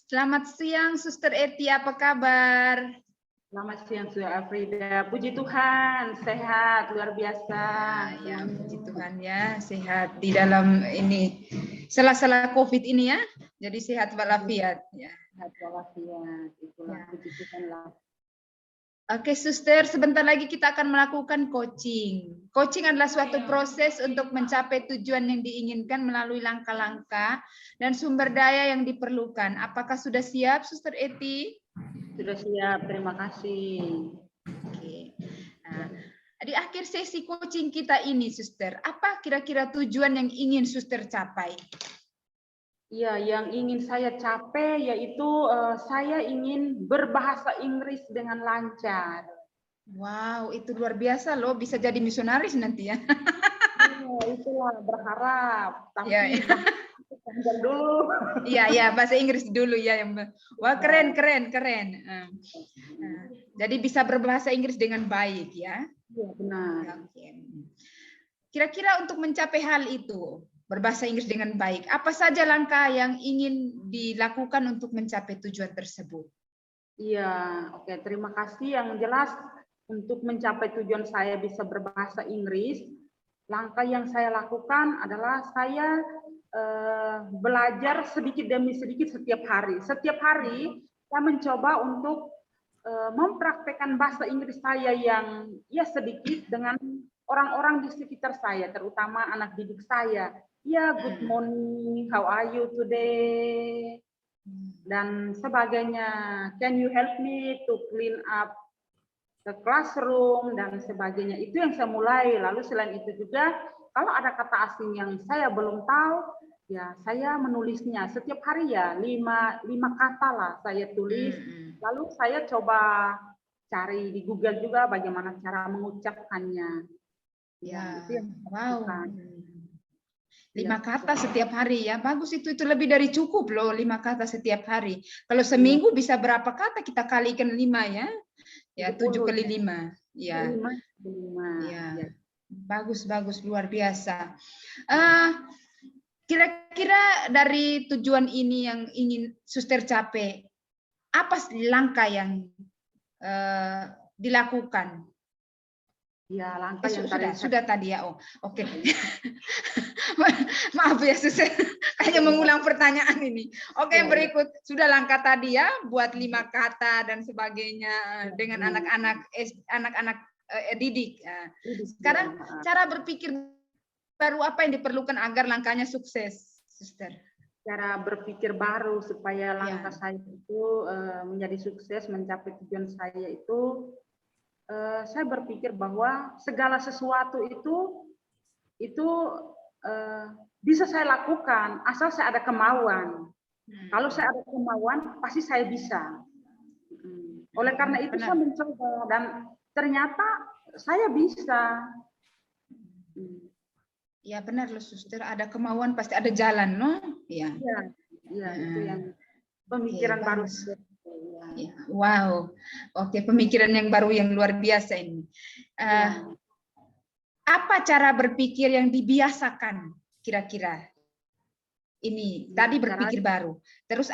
Selamat siang, Suster Eti, apa kabar? Selamat siang, Su Afrida. Puji Tuhan, sehat, luar biasa. Ya, puji Tuhan ya, sehat di dalam ini sela-sela COVID ini ya. Jadi sehat walafiat ya. Sehat walafiat, itulah Ya. puji Tuhan lah. Oke, Suster, sebentar lagi kita akan melakukan coaching. Coaching adalah suatu proses untuk mencapai tujuan yang diinginkan melalui langkah-langkah dan sumber daya yang diperlukan. Apakah sudah siap, Suster Eti? Sudah siap, terima kasih. Oke. Nah, di akhir sesi coaching kita ini, Suster, apa kira-kira tujuan yang ingin Suster capai? Ya, yang ingin saya capai yaitu saya ingin berbahasa Inggris dengan lancar. Wow, itu luar biasa loh, bisa jadi misionaris nanti ya. Itulah berharap, tapi Ya, ya. dulu. Iya, bahasa Inggris dulu ya. Wah, keren. Nah, jadi bisa berbahasa Inggris dengan baik ya. Iya, benar. Oke. Kira-kira untuk mencapai hal itu, berbahasa Inggris dengan baik, apa saja langkah yang ingin dilakukan untuk mencapai tujuan tersebut? Iya, oke. Terima kasih. Yang jelas untuk mencapai tujuan saya bisa berbahasa Inggris, langkah yang saya lakukan adalah saya belajar sedikit demi sedikit setiap hari. Setiap hari saya mencoba untuk mempraktekkan bahasa Inggris saya yang ya sedikit dengan orang-orang di sekitar saya, terutama anak didik saya. Ya, good morning, how are you today? Dan sebagainya. Can you help me to clean up the classroom dan sebagainya. Itu yang saya mulai. Lalu selain itu juga, kalau ada kata asing yang saya belum tahu, ya saya menulisnya setiap hari ya lima kata lah saya tulis. Lalu saya coba cari di Google juga bagaimana cara mengucapkannya. Ya, itu yang wow. lakukan. 5 kata setiap hari ya, bagus itu lebih dari cukup loh 5 kata setiap hari. Kalau seminggu bisa berapa kata kita kalikan 5 ya? Ya 7 kali 5. Ya. 5. Ya. Bagus luar biasa. Kira-kira dari tujuan ini yang ingin Suster capai, apa langkah yang dilakukan? Ya, langkah yang sudah tadi ya. Oh, oke. Maaf ya, Suster. Hanya mengulang pertanyaan ini. Oke, berikut sudah langkah tadi ya, buat 5 kata dan sebagainya dengan anak-anak didik. Sekarang cara berpikir baru apa yang diperlukan agar langkahnya sukses, Suster? Cara berpikir baru supaya langkah saya itu menjadi sukses, mencapai tujuan saya itu, saya berpikir bahwa segala sesuatu itu bisa saya lakukan asal saya ada kemauan. Kalau saya ada kemauan, pasti saya bisa. Oleh karena itu saya mencoba dan ternyata saya bisa. Ya benar loh, Suster. Ada kemauan pasti ada jalan, no? Ya. Ya, itu yang pemikiran baru. Ya, wow, oke, pemikiran yang baru yang luar biasa ini. Apa cara berpikir yang dibiasakan kira-kira? Ini tadi berpikir baru. Terus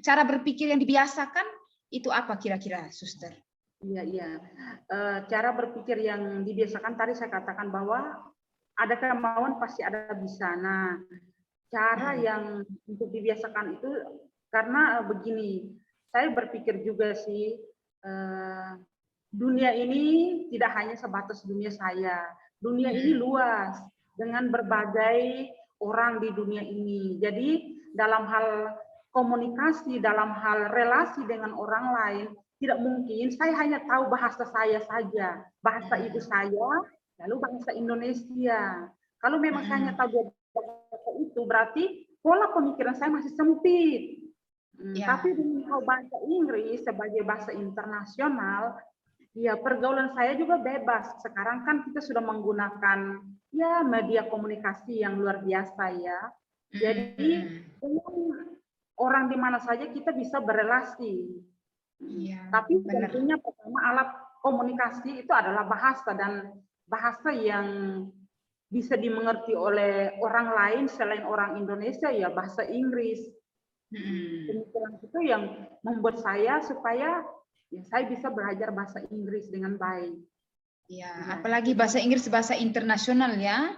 cara berpikir yang dibiasakan itu apa kira-kira, Suster? Iya. Cara berpikir yang dibiasakan tadi saya katakan bahwa ada kemauan pasti ada bisa. Nah, cara yang untuk dibiasakan itu karena begini, saya berpikir juga sih dunia ini tidak hanya sebatas dunia saya. Dunia ini luas dengan berbagai orang di dunia ini. Jadi dalam hal komunikasi, dalam hal relasi dengan orang lain, tidak mungkin saya hanya tahu bahasa saya saja, bahasa ibu saya, lalu bahasa Indonesia. Kalau memang saya hanya tahu bahasa itu, berarti pola pemikiran saya masih sempit. Tapi dengan bahasa Inggris sebagai bahasa internasional, ya pergaulan saya juga bebas. Sekarang kan kita sudah menggunakan ya media komunikasi yang luar biasa ya. Jadi orang di mana saja kita bisa berelasi. Tapi tentunya pertama alat komunikasi itu adalah bahasa dan bahasa yang bisa dimengerti oleh orang lain selain orang Indonesia ya bahasa Inggris. Pemikiran itu yang membuat saya supaya ya, saya bisa belajar bahasa Inggris dengan baik. Ya, apalagi bahasa Inggris bahasa internasional ya.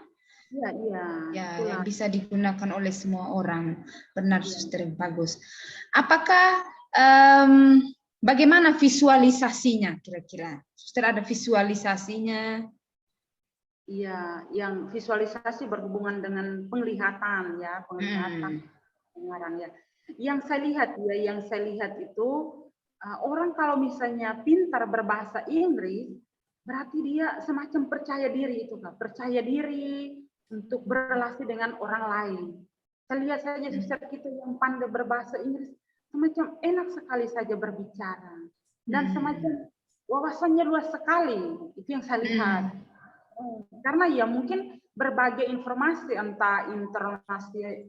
Iya, iya. Ya, Itulah. yang bisa digunakan oleh semua orang. Benar, Suster, bagus. Apakah bagaimana visualisasinya kira-kira? Suster ada visualisasinya? Iya, yang visualisasi berhubungan dengan penglihatan ya, penglihatan, pendengaran ya. Yang saya lihat itu orang kalau misalnya pintar berbahasa Inggris, berarti dia semacam percaya diri itu Kak, percaya diri untuk berrelasi dengan orang lain. Saya lihat saja suster kita yang pandai berbahasa Inggris, semacam enak sekali saja berbicara dan semacam wawasannya luas sekali. Itu yang saya lihat. Karena ya mungkin berbagai informasi, entah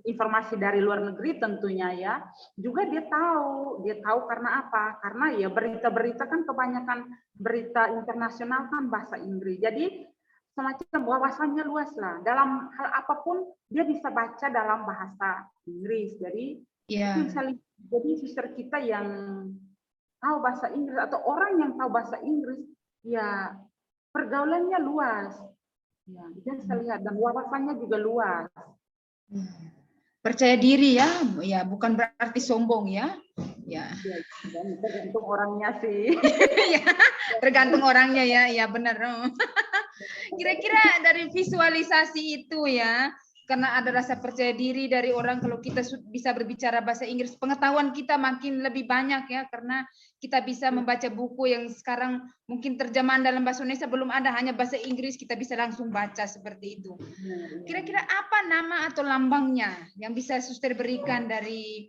informasi dari luar negeri tentunya ya, juga dia tahu karena apa? Karena ya berita-berita kan kebanyakan berita internasional kan bahasa Inggris. Jadi semacam wawasannya luas lah. Dalam hal apapun dia bisa baca dalam bahasa Inggris. Jadi jadi suster kita yang tahu bahasa Inggris atau orang yang tahu bahasa Inggris ya pergaulannya luas, ya, itu yang saya lihat dan wawasannya juga luas. Percaya diri ya, bukan berarti sombong ya. Ya. Tergantung orangnya sih. Ya, tergantung orangnya ya benar. Kira-kira dari visualisasi itu ya, karena ada rasa percaya diri dari orang kalau kita bisa berbicara bahasa Inggris, pengetahuan kita makin lebih banyak ya, karena kita bisa membaca buku yang sekarang mungkin terjemahan dalam bahasa Indonesia belum ada, hanya bahasa Inggris kita bisa langsung baca seperti itu. Kira-kira apa nama atau lambangnya yang bisa suster berikan dari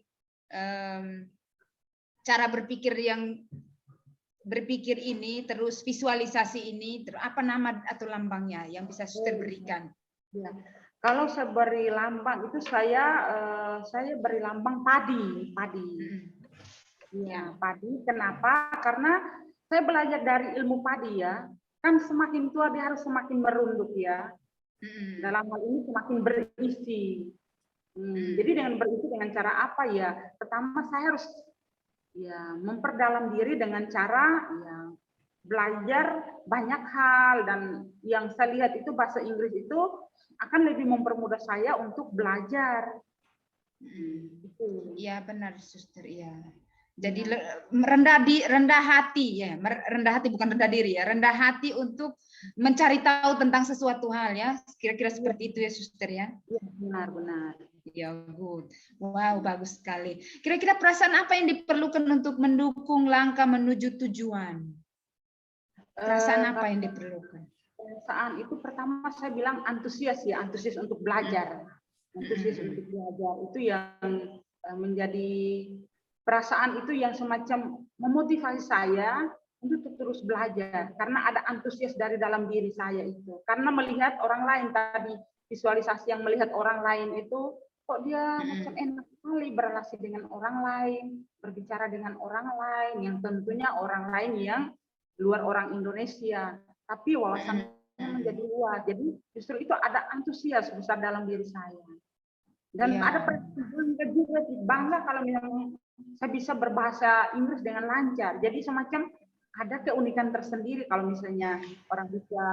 cara berpikir ini, terus visualisasi ini, terus apa nama atau lambangnya yang bisa suster berikan? Ya. Kalau saya beri lambang itu saya beri lambang padi. Ya, padi. Kenapa? Karena saya belajar dari ilmu padi ya. Kan semakin tua dia harus semakin merunduk ya. Dalam hal ini semakin berisi. Jadi dengan berisi dengan cara apa ya? Pertama saya harus ya memperdalam diri dengan cara ya belajar banyak hal, dan yang saya lihat itu bahasa Inggris itu akan lebih mempermudah saya untuk belajar. Iya benar suster ya. Jadi rendah hati ya, rendah hati bukan rendah diri ya, rendah hati untuk mencari tahu tentang sesuatu hal ya, kira-kira seperti itu ya suster ya. Iya benar. Ya good, wow bagus sekali. Kira-kira perasaan apa yang diperlukan untuk mendukung langkah menuju tujuan? Perasaan apa yang diperlukan? Perasaan itu pertama saya bilang antusias ya, antusias untuk belajar, antusias untuk belajar itu yang menjadi perasaan itu yang semacam memotivasi saya untuk terus belajar karena ada antusias dari dalam diri saya itu, karena melihat orang lain tadi, visualisasi yang melihat orang lain itu kok dia macam enak sekali berrelasi dengan orang lain, berbicara dengan orang lain yang tentunya orang lain yang luar orang Indonesia, tapi wawasannya menjadi luas. Jadi justru itu ada antusias besar dalam diri saya. Dan ada perasaan juga bangga kalau misalnya saya bisa berbahasa Inggris dengan lancar. Jadi semacam ada keunikan tersendiri kalau misalnya orang bisa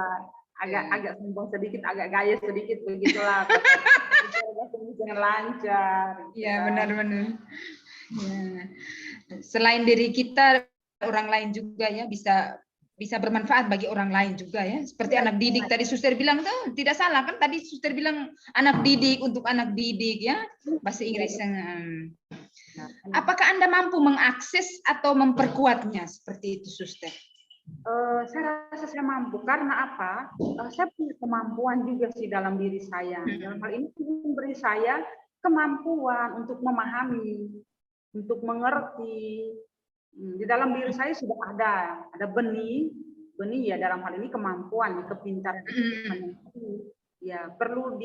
agak sombong sedikit, agak gaya sedikit, begitulah. Dengan lancar. Iya benar-benar. Ya. Selain diri kita, orang lain juga ya bisa bermanfaat bagi orang lain juga ya. Seperti anak didik tadi suster bilang tuh tidak salah kan, tadi suster bilang anak didik untuk anak didik ya bahasa Inggris. Apakah Anda mampu mengakses atau memperkuatnya seperti itu suster? Saya rasa saya mampu karena apa? Saya punya kemampuan juga sih dalam diri saya. Dalam hal ini memberi saya kemampuan untuk memahami, untuk mengerti. Di dalam diri saya sudah ada benih ya dalam hal ini kemampuan, kepintaran ya perlu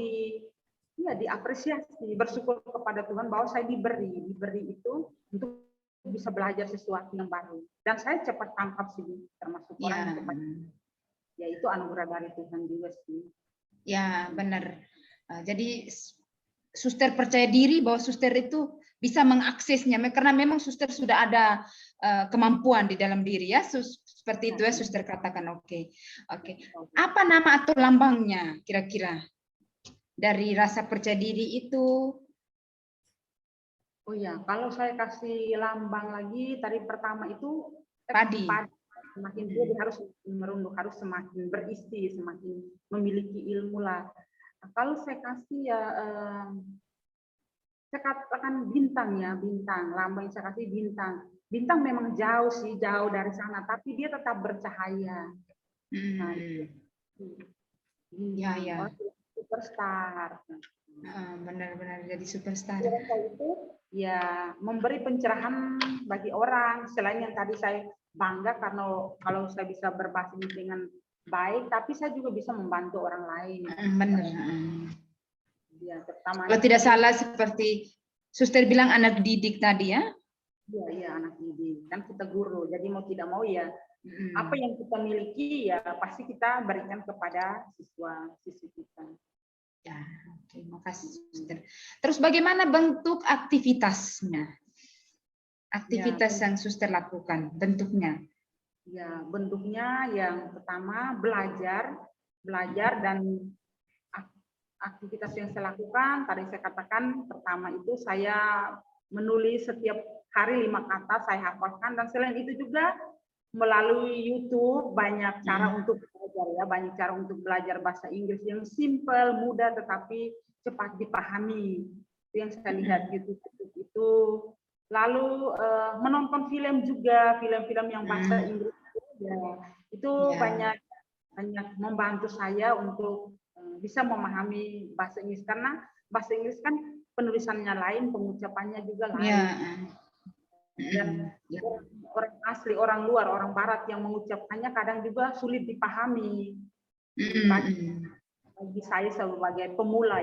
diapresiasi, bersyukur kepada Tuhan bahwa saya diberi itu untuk bisa belajar sesuatu yang baru, dan saya cepat tangkap sih, termasuk orang yang cepat, ya itu anugerah dari Tuhan juga sih. Ya benar. Jadi suster percaya diri bahwa suster itu bisa mengaksesnya karena memang suster sudah ada kemampuan di dalam diri ya, seperti itu ya suster katakan. Oke. Apa nama atau lambangnya kira-kira dari rasa percaya diri itu? Oh ya, kalau saya kasih lambang lagi tadi pertama itu Padi. Semakin dia harus merunduk, harus semakin berisi, semakin memiliki ilmu lah. Nah, kalau saya kasih ya saya katakan bintang ya, bintang. Lambang yang saya kasih bintang. Bintang memang jauh sih, jauh dari sana, tapi dia tetap bercahaya. Nah, ya. Superstar. Benar-benar jadi superstar. Itu ya memberi pencerahan bagi orang. Selain yang tadi saya bangga karena kalau saya bisa berbahasa Inggris dengan baik, tapi saya juga bisa membantu orang lain. Benar. Ya, terutama kalau tidak salah seperti suster bilang anak didik tadi ya? Iya, anak didik. Kan kita guru, jadi mau tidak mau ya apa yang kita miliki ya pasti kita berikan kepada siswa-siswi kita. Ya, terima kasih suster. Terus bagaimana bentuk aktivitasnya? Aktivitas yang suster lakukan, bentuknya? Ya, bentuknya yang pertama belajar dan aktivitas yang saya lakukan, tadi saya katakan pertama itu saya menulis setiap hari 5 kata saya hafalkan, dan selain itu juga melalui YouTube banyak cara untuk belajar ya, banyak cara untuk belajar bahasa Inggris yang simple, mudah tetapi cepat dipahami. Itu yang saya lihat YouTube itu. Lalu menonton film juga, film-film yang bahasa Inggris ya, itu banyak membantu saya untuk bisa memahami bahasa Inggris, karena bahasa Inggris kan penulisannya lain, pengucapannya juga lain. Dan orang asli, orang luar, orang barat yang mengucapkannya kadang juga sulit dipahami. Bagi saya sebagai pemula.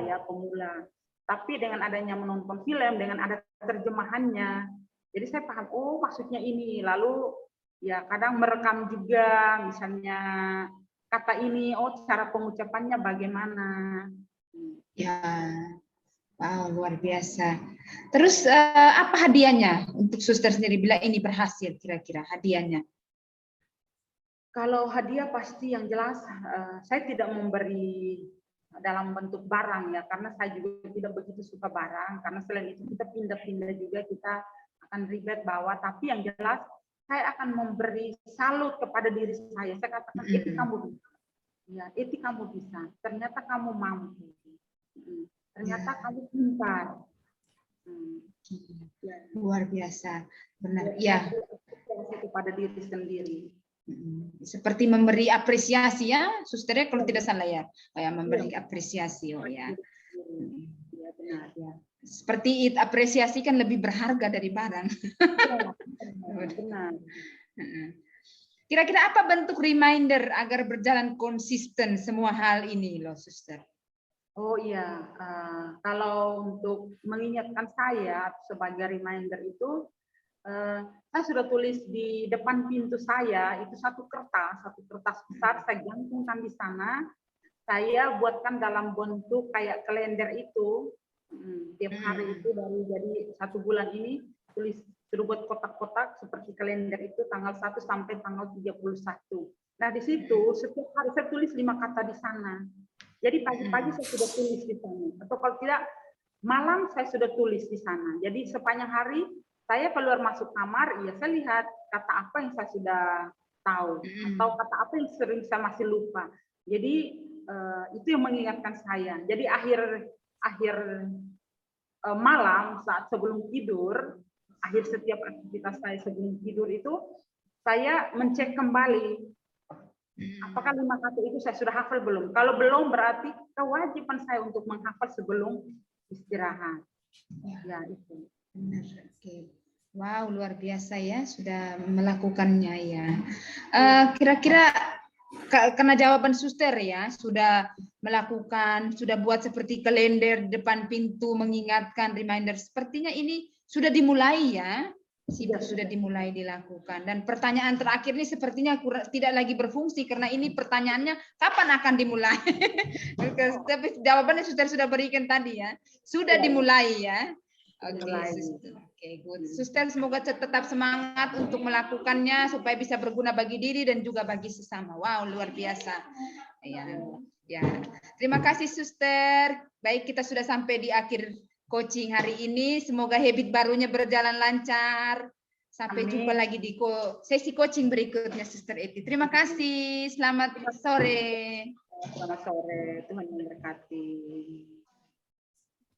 Tapi dengan adanya menonton film, dengan ada terjemahannya, jadi saya paham, oh maksudnya ini. Lalu ya kadang merekam juga, misalnya kata ini, oh cara pengucapannya bagaimana. Ya, wow, luar biasa. Terus apa hadiahnya untuk suster sendiri bila ini berhasil kira-kira hadiahnya? Kalau hadiah pasti yang jelas saya tidak memberi dalam bentuk barang ya, karena saya juga tidak begitu suka barang, karena selain itu kita pindah-pindah juga, kita akan ribet bawa. Tapi yang jelas saya akan memberi salut kepada diri saya. Saya katakan, itu kamu bisa. Ya, itu kamu bisa. Ternyata kamu mampu. Ternyata kamu pintar. Luar biasa, benar. Ya. Kepada diri sendiri. Seperti memberi apresiasi ya, susternya kalau tidak salah ya, kayak memberi apresiasi. Oh ya. Ya, benar ya. Seperti apresiasi kan lebih berharga dari barang. Benar. Kira-kira apa bentuk reminder agar berjalan konsisten semua hal ini loh, suster? Oh iya, kalau untuk mengingatkan saya sebagai reminder itu, saya sudah tulis di depan pintu saya itu satu kertas besar, saya gantungkan di sana. Saya buatkan dalam bentuk kayak kalender itu, tiap hari itu jadi 1 bulan ini sudah buat kotak-kotak seperti kalender itu, tanggal 1 sampai tanggal 31. Nah di situ setiap hari saya tulis 5 kata di sana. Jadi pagi-pagi saya sudah tulis di sana, atau kalau tidak malam saya sudah tulis di sana. Jadi sepanjang hari saya keluar masuk kamar, ya saya lihat kata apa yang saya sudah tahu, atau kata apa yang sering saya masih lupa. Jadi itu yang mengingatkan saya. Jadi akhir malam saat sebelum tidur, akhir setiap aktivitas saya sebelum tidur itu, saya mencek kembali apakah 5 kata itu saya sudah hafal belum. Kalau belum berarti kewajiban saya untuk menghafal sebelum istirahat. Ya itu. Benar. Oke. Wow, luar biasa ya sudah melakukannya ya. Kira-kira karena jawaban suster ya, sudah melakukan, sudah buat seperti kalender depan pintu mengingatkan reminder. Sepertinya ini sudah dimulai ya. Sudah dimulai dilakukan. Dan pertanyaan terakhir ini sepertinya tidak lagi berfungsi karena ini pertanyaannya kapan akan dimulai. Tapi jawabannya sudah berikan tadi ya. Sudah dimulai ya. Oke, mulai. Suster. Oke, good. Suster, semoga tetap semangat untuk melakukannya supaya bisa berguna bagi diri dan juga bagi sesama. Wow, luar biasa. Ya, ya. Terima kasih, Suster. Baik, kita sudah sampai di akhir coaching hari ini. Semoga habit barunya berjalan lancar. Sampai jumpa lagi di sesi coaching berikutnya, Suster Eti. Terima kasih. Selamat sore. Selamat sore. Tuhan memberkati.